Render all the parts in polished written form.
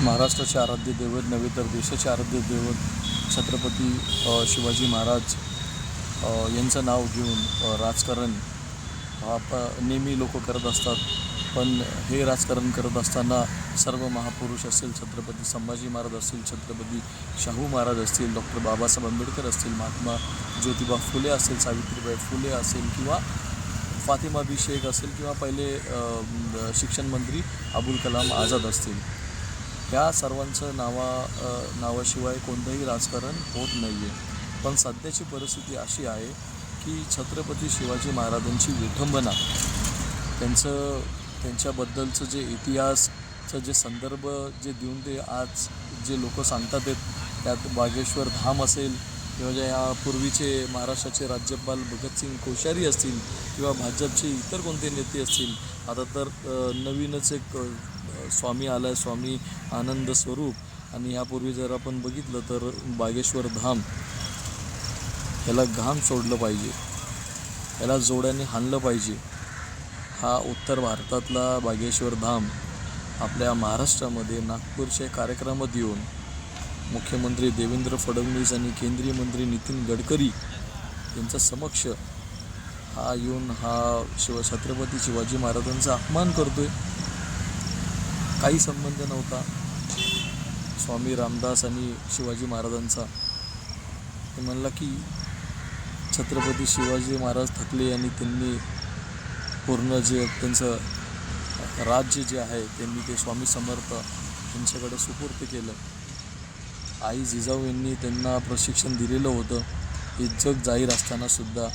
महाराष्ट्राचे आराध्य दैवत नव्हे तर देशाचे आराध्य दैवत छत्रपती शिवाजी महाराज यांचं नाव घेऊन राजकारण नेहमी लोक करत असतात. पण हे राजकारण करत असताना सर्व महापुरुष असेल, छत्रपती संभाजी महाराज असतील, छत्रपती शाहू महाराज असतील, डॉक्टर बाबासाहेब आंबेडकर असतील, महात्मा ज्योतिबा फुले असेल, सावित्रीबाई फुले असेल किंवा फातिमा बी शेख असेल किंवा पहिले शिक्षण मंत्री अबुल कलाम आझाद असतील, या सर्वांचं नावाशिवाय कोणतंही राजकारण होत नाही आहे. पण सध्याची परिस्थिती अशी आहे की छत्रपती शिवाजी महाराजांची विठंबना, त्यांच्याबद्दलचं जे इतिहासचं जे संदर्भ जे देऊन ते आज जे लोक सांगतात आहेत, त्यात बागेश्वर धाम असेल किंवा ज्या यापूर्वीचे महाराष्ट्राचे राज्यपाल भगतसिंग कोश्यारी असतील किंवा भाजपचे इतर कोणते नेते असतील, आता तर नवीनच एक स्वामी आला आहे, स्वामी आनंद स्वरूप. आणि यापूर्वी जर आपण बघितलं तर बागेश्वर धाम, याला घाम सोडलं पाहिजे, याला जोड्याने हाणलं पाहिजे. हा उत्तर भारतातला बागेश्वर धाम आपल्या महाराष्ट्रामध्ये नागपूरच्या कार्यक्रमात येऊन मुख्यमंत्री देवेंद्र फडणवीस आणि केंद्रीय मंत्री नितीन गडकरी यांच्या समक्ष हा येऊन छत्रपती शिवाजी महाराजांचा अपमान करतोय. काही संबंध नव्हता स्वामी रामदास आणि शिवाजी महाराजांचा. ते म्हणला की छत्रपती शिवाजी महाराज थकले आणि त्यांनी पूर्ण जे त्यांचं राज्य जे आहे त्यांनी ते स्वामी समर्थ यांच्याकडे सुपूर्द केलं. आई जिजाऊ यांनी त्यांना प्रशिक्षण दिलेलं होतं. हे जग जाहीर असतानासुद्धा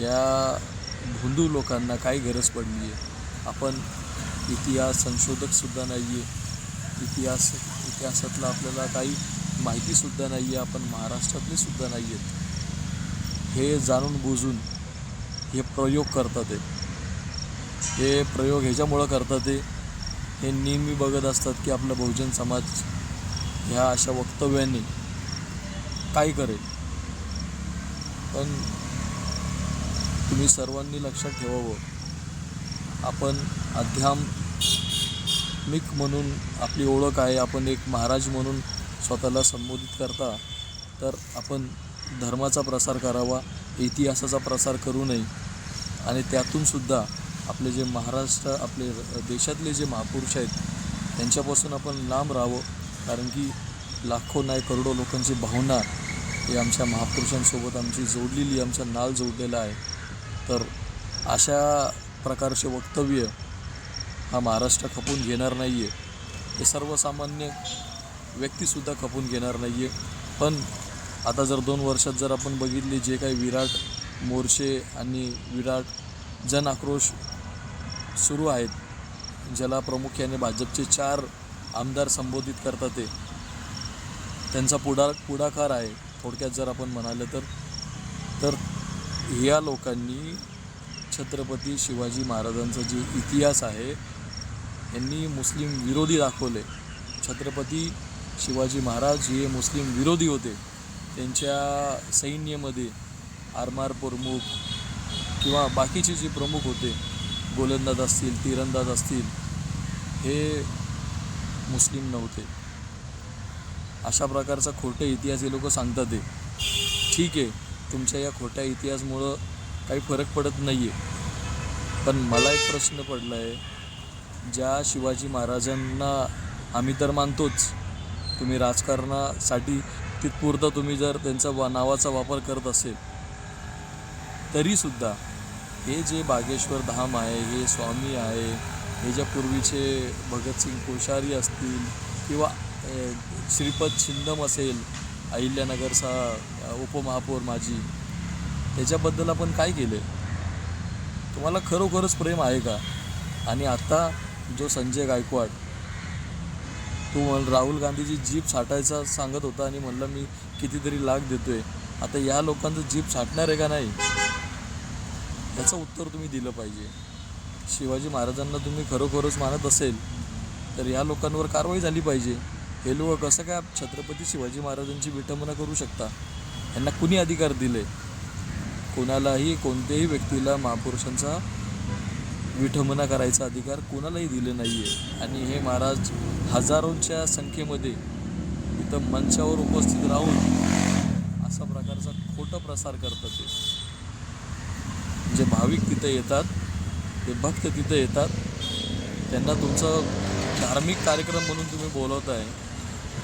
या भोंदू लोकांना काय गरज पडली आहे? आपण इतिहास संशोधकसुद्धा नाही आहे, इतिहासातलं आपल्याला काही माहितीसुद्धा नाही आहे, आपण महाराष्ट्रातले सुद्धा नाही आहेत. हे जाणून बुजून हे प्रयोग करतात आहे. हे प्रयोग ह्याच्यामुळं करतात आहे, हे नेहमी बघत असतात की आपला बहुजन समाज ह्या अशा वक्तव्याने काय करेल. पण तुम्ही सर्वांनी लक्षात ठेवावं, आपण आध्यात्मिक म्हणून आपली ओळख आहे, आपण एक महाराज म्हणून स्वतःला संबोधित करता, तर आपण धर्माचा प्रसार करावा, इतिहासाचा प्रसार करू नये. आणि त्यातूनसुद्धा आपले जे आपले देशातले जे महापुरुष आहेत त्यांच्यापासून आपण लांब राहावं. कारण की लाखो नाही करोडो लोकांची भावना ही आमच्या महापुरुषांसोबत आमची जोडलेली, आमचा नाळ जोडलेला आहे. तर अशा प्रकारचे वक्तव्य हा महाराष्ट्र खपून घेणार नाही आहे, हे सर्वसामान्य व्यक्तीसुद्धा खपून घेणार नाही आहे. पण आता जर 2 वर्षात जर आपण बघितले जे काही विराट मोर्चे आणि विराट जन आक्रोश सुरू आहेत, ज्याला प्रामुख्याने भाजपचे 4 आमदार संबोधित करतात, त्यांचा पुढाकार आहे. थोडक्यात जर आपण म्हणालं तर ह्या लोकांनी छत्रपती शिवाजी महाराजांचा जे इतिहास आहे यांनी मुस्लिम विरोधी दाखवले. छत्रपती शिवाजी महाराज हे मुस्लिम विरोधी होते. त्यांच्या सैन्यामध्ये आरमार प्रमुख किंवा बाकीचे जे प्रमुख होते, गोलंदाज असतील, तीरंदाज असतील, हे मुस्लिम नव्हते. अशा प्रकारचा खोटे इतिहास हे लोक सांगतात. ते ठीक आहे, तुमच्या या खोट्या इतिहासामुळं काही फरक पडत नाही आहे. पण मला एक प्रश्न पडला आहे, ज्या शिवाजी महाराजांना आम्ही तर मानतोच, तुम्ही राजकारणासाठी तिथपुरता तुम्ही जर त्यांचा नावाचा वापर करत असेल तरीसुद्धा हे जे बागेश्वर धाम आहे, हे स्वामी आहे, हे ज्या पूर्वीचे भगतसिंग कोश्यारी असतील किंवा श्रीपद छिंदम असेल, अहिल्यानगरचा उपमहापौर माजी, त्याच्याबद्दल आपण काय केले? तुम्हाला खरोखरच प्रेम आहे का? आणि आता जो संजय गायकवाड, तो राहुल गांधीची जीप छाटायचा सांगत होता आणि म्हणलं मी कितीतरी लाख देतोय, आता या लोकांचं जीप छाटणार आहे का नाही, याचं उत्तर तुम्ही दिलं पाहिजे. शिवाजी महाराजांना तुम्ही खरोखरच मानत असेल तर या लोकांवर कारवाई झाली पाहिजे. हे लोक कसं काय छत्रपती शिवाजी महाराजांची विटंबना करू शकता? यांना कुणी अधिकार दिले? कोणालाही, कोणत्याही व्यक्तीला महापुरुषांचा विठंबना करायचा अधिकार कोणालाही दिले नाही आहे. आणि हे महाराज हजारोंच्या संख्येमध्ये इथं मंचावर उपस्थित राहून असा प्रकारचा खोटं प्रसार करतात. ते जे भाविक तिथं येतात, ते भक्त तिथं येतात, त्यांना तुमचं धार्मिक कार्यक्रम म्हणून तुम्ही बोलवताय.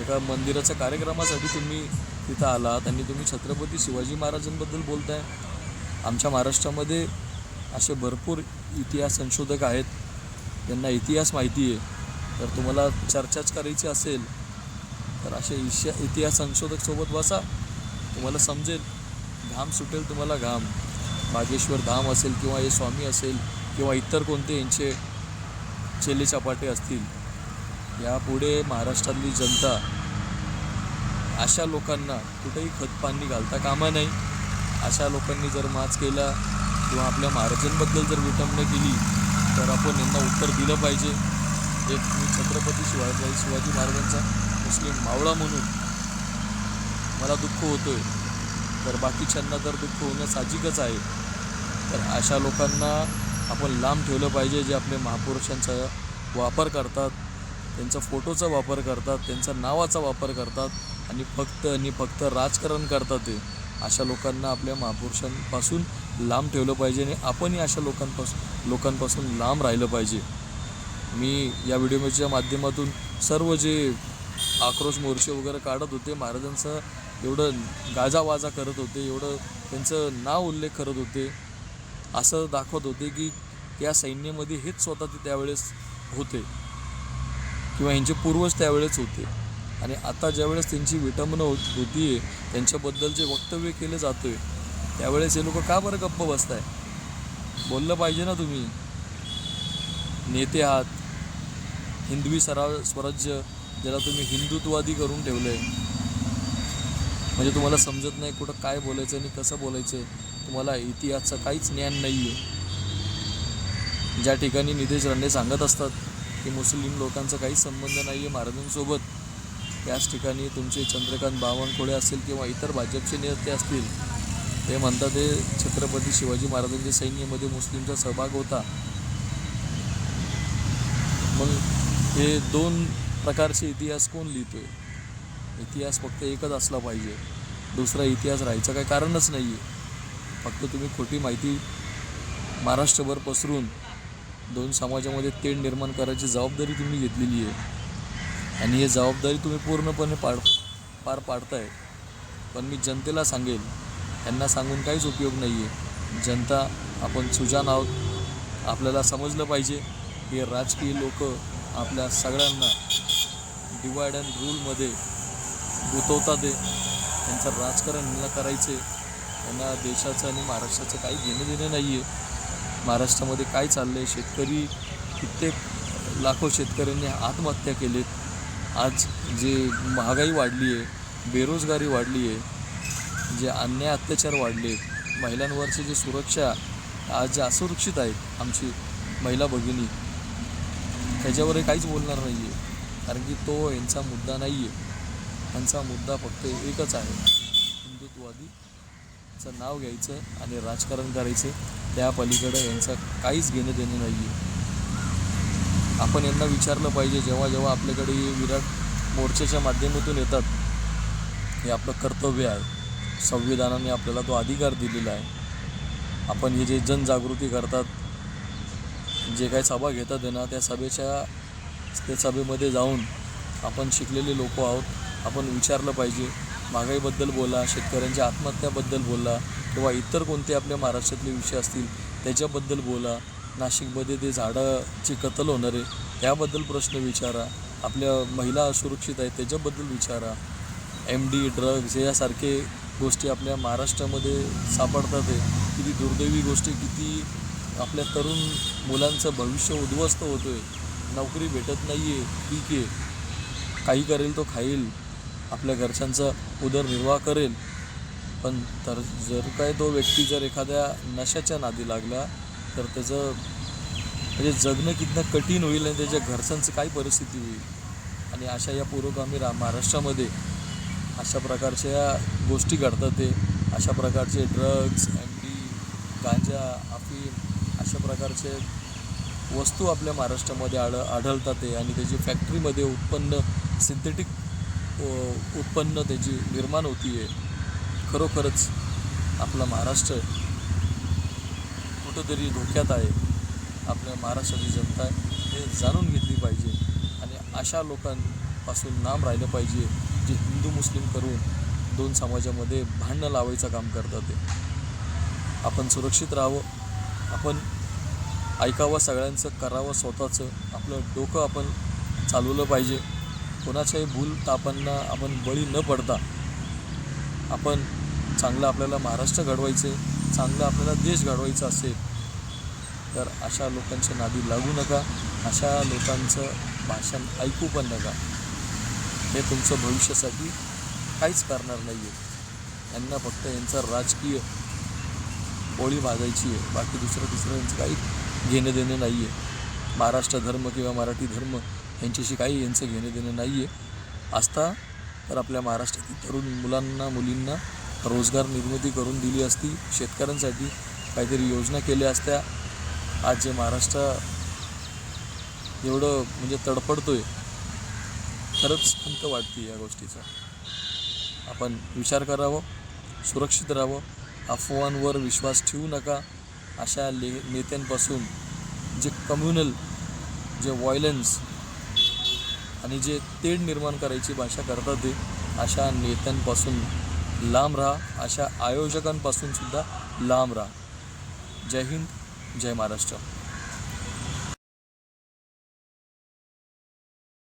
एका मंदिराच्या कार्यक्रमासाठी तुम्ही तिथं आलात आणि तुम्ही छत्रपती शिवाजी महाराजांबद्दल बोलताय. आमच्या महाराष्ट्रामध्ये असे भरपूर इतिहास संशोधक आहेत, त्यांना इतिहास माहिती आहे. तर तुम्हाला चर्चाच करायची असेल तर असे इतिहास संशोधकसोबत बसा, तुम्हाला समजेल, घाम सुटेल तुम्हाला घाम. बागेश्वर धाम असेल किंवा हे स्वामी असेल किंवा इतर कोणते यांचे चेले चपाटे असतील, यापुढे महाराष्ट्रातली जनता अशा लोकांना कुठेही खतपाणी घालता कामा नाही. अशा लोकांनी जर माच केला किंवा आपल्या महाराजांबद्दल जर विटंबना केली तर आपण यांना उत्तर दिलं पाहिजे. एक मी छत्रपती शिवाजी महाराजांचा मुस्लिम मावळा म्हणून मला दुःख होतो आहे, तर बाकीच्यांना तर दुःख होणं साहजिकच आहे. तर अशा लोकांना आपण लांब ठेवलं पाहिजे, जे आपल्या महापुरुषांचा वापर करतात, त्यांचा फोटोचा वापर करतात, त्यांच्या नावाचा वापर करतात आणि फक्त राजकारण करतात. ते अशा लोकांना आपल्या महापुरुषांपासून लांब ठेवलं पाहिजे आणि आपणही अशा लोकांपासून लांब राहिलं पाहिजे. मी या व्हिडिओच्या माध्यमातून सर्व जे आक्रोश मोर्चे वगैरे काढत होते, महाराजांचं एवढं गाजावाजा करत होते, एवढं त्यांचं नाव उल्लेख करत होते, असं दाखवत होते की त्या सैन्यामध्ये हेच स्वतः ते त्यावेळेस होते किंवा यांचे पूर्वज त्यावेळेस होते. आणि आता ज्यावेळेस त्यांची विटंबना होती आहे, त्यांच्याबद्दल जे वक्तव्य केलं जातं आहे, त्यावेळेस हे लोक का बरं गप्प बसताय? बोललं पाहिजे ना तुम्ही. नेते आहात, हिंदवी स्वराज्य ज्याला तुम्ही हिंदुत्ववादी करून ठेवलं आहे, म्हणजे तुम्हाला समजत नाही कुठं काय बोलायचं आणि कसं बोलायचं. तुम्हाला इतिहासाचं काहीच ज्ञान नाही आहे. ज्या ठिकाणी नितेश राणे सांगत असतात की मुस्लिम लोकांचा काहीच संबंध नाही आहे महाराजांसोबत, त्याच ठिकाणी तुमचे चंद्रकांत बावनकुळे असतील किंवा इतर भाजपचे नेते असतील, ते म्हणतात ते छत्रपती शिवाजी महाराजांच्या सैन्यामध्ये मुस्लिमचा सहभाग होता. मग हे दोन प्रकारचे इतिहास कोण लिहितो आहे? इतिहास फक्त एकच असला पाहिजे, दुसरा इतिहास राहायचं काही कारणच नाही आहे. फक्त तुम्ही खोटी माहिती महाराष्ट्रभर पसरून दोन समाजामध्ये तेढ निर्माण करायची जबाबदारी तुम्ही घेतलेली आहे आणि ही जबाबदारी तुम्ही पूर्णपणे पार पाडताय. पण मी जनतेला सांगेल, यांना सांगून काहीच उपयोग नाही आहे. जनता आपण सुजाण आहोत, आपल्याला समजलं पाहिजे की राजकीय लोक आपल्या सगळ्यांना डिवाइड अँड रूलमध्ये गुंतवतात. त्यांचं राजकारण यांना करायचे, त्यांना देशाचं आणि महाराष्ट्राचं काही घेणं देणं नाही आहे. महाराष्ट्रामध्ये काय चाललं आहे? शेतकरी, कित्येक लाखो शेतकऱ्यांनी आत्महत्या केलेत. आज जे महागाई वाढली आहे, बेरोजगारी वाढली आहे, जे अन्याय अत्याचार वाढले आहेत, महिलांवरची जी सुरक्षा आज जे असुरक्षित आहेत आमची महिला भगिनी, त्याच्यावरही काहीच बोलणार नाही आहे. कारण की तो यांचा मुद्दा नाही आहे. यांचा मुद्दा फक्त एकच आहे, हिंदुत्ववादीचं नाव घ्यायचं आणि राजकारण करायचं. त्या पलीकडे यांचं काहीच घेणं देणं नाही आहे. आपण यांना विचारलं पाहिजे, जेव्हा आपल्याकडे विराट मोर्चाच्या माध्यमातून येतात, हे आपलं कर्तव्य आहे. संविधानाने आपल्याला तो अधिकार दिलेला आहे. आपण हे जे जनजागृती करतात, जे काही सभा घेतात आहे ना, त्या सभेमध्ये जाऊन आपण शिकलेले लोक आहोत, आपण विचारलं पाहिजे. महागाईबद्दल बोला, शेतकऱ्यांच्या आत्महत्याबद्दल बोला किंवा इतर कोणते आपल्या महाराष्ट्रातले विषय असतील त्याच्याबद्दल बोला. नाशिकमध्ये ते झाडाची कत्तल होणार आहे त्याबद्दल प्रश्न विचारा. आपल्या महिला असुरक्षित आहेत त्याच्याबद्दल विचारा. MD, ड्रग्ज यासारखे गोष्टी आपल्या महाराष्ट्रामध्ये सापडतात आहे. किती दुर्दैवी गोष्टी, किती आपल्या तरुण मुलांचं भविष्य उद्ध्वस्त होतो आहे. नोकरी भेटत नाही आहे, ठीक आहे, काही करेल तो खाईल, आपल्या घरच्यांचा उदरनिर्वाह करेल, पण तर जर काय तो व्यक्ती जर एखाद्या नशाच्या नादी लागला तर त्याचं म्हणजे जगणं किती कठीण होईल आणि त्याच्या घरच्यांचं काय परिस्थिती होईल. आणि अशा या पुरोगामी महाराष्ट्रामध्ये अशा प्रकारच्या गोष्टी घडतात. ते अशा प्रकारचे ड्रग्ज, MD, गांजा, अफीम अशा प्रकारचे वस्तू आपल्या महाराष्ट्रामध्ये आढळतात आहे आणि त्याची फॅक्टरीमध्ये उत्पन्न सिंथेटिक उत्पन्न त्याची निर्माण होती आहे. खरोखरच आपला महाराष्ट्र कुठंतरी धोक्यात आहे. आपल्या महाराष्ट्राची जनता हे जाणून घेतली पाहिजे आणि अशा लोकांपासून लांब राहिलं पाहिजे जे हिंदू मुस्लिम करून दोन समाजामध्ये भांडणं लावायचं काम करतात. ते आपण सुरक्षित राहावं, आपण ऐकावं सगळ्यांचं, करावं स्वतःचं, आपलं डोकं आपण चालवलं पाहिजे. कोणाच्याही भूल तापांना आपण बळी न पडता आपण चांगलं आपल्याला महाराष्ट्र घडवायचे, चांगलं आपल्याला देश घडवायचा असेल तर अशा लोकांच्या नादी लागू नका, अशा लोकांचं भाषण ऐकू पण नका. हे तुमचं भविष्यासाठी काहीच करणार नाही आहे. यांना फक्त यांचा राजकीय पोळी भाजायची आहे, बाकी दुसरं यांचं काही घेणं देणं नाही आहे. महाराष्ट्र धर्म किंवा मराठी धर्म यांच्याशी काही यांचं घेणं देणं नाही आहे. असता तर आपल्या महाराष्ट्रातील तरुण मुलांना मुलींना रोजगार निर्मिती करून दिली असती, शेतकऱ्यांसाठी काहीतरी योजना केल्या असत्या. आज जे महाराष्ट्र एवढं म्हणजे तडफडतोय, खरंच खंत वाटते या गोष्टीचा. आपण विचार करावं, सुरक्षित राहावं, अफवांवर विश्वास ठेवू नका. अशा नेत्यांपासून जे कम्युनल, जे व्हायलन्स आणि जे तेढ निर्माण करायची भाषा करतात ते अशा नेत्यांपासून लांब राहा, अशा आयोजकांपासून सुद्धा लांब राहा. जय हिंद, जय महाराष्ट्र.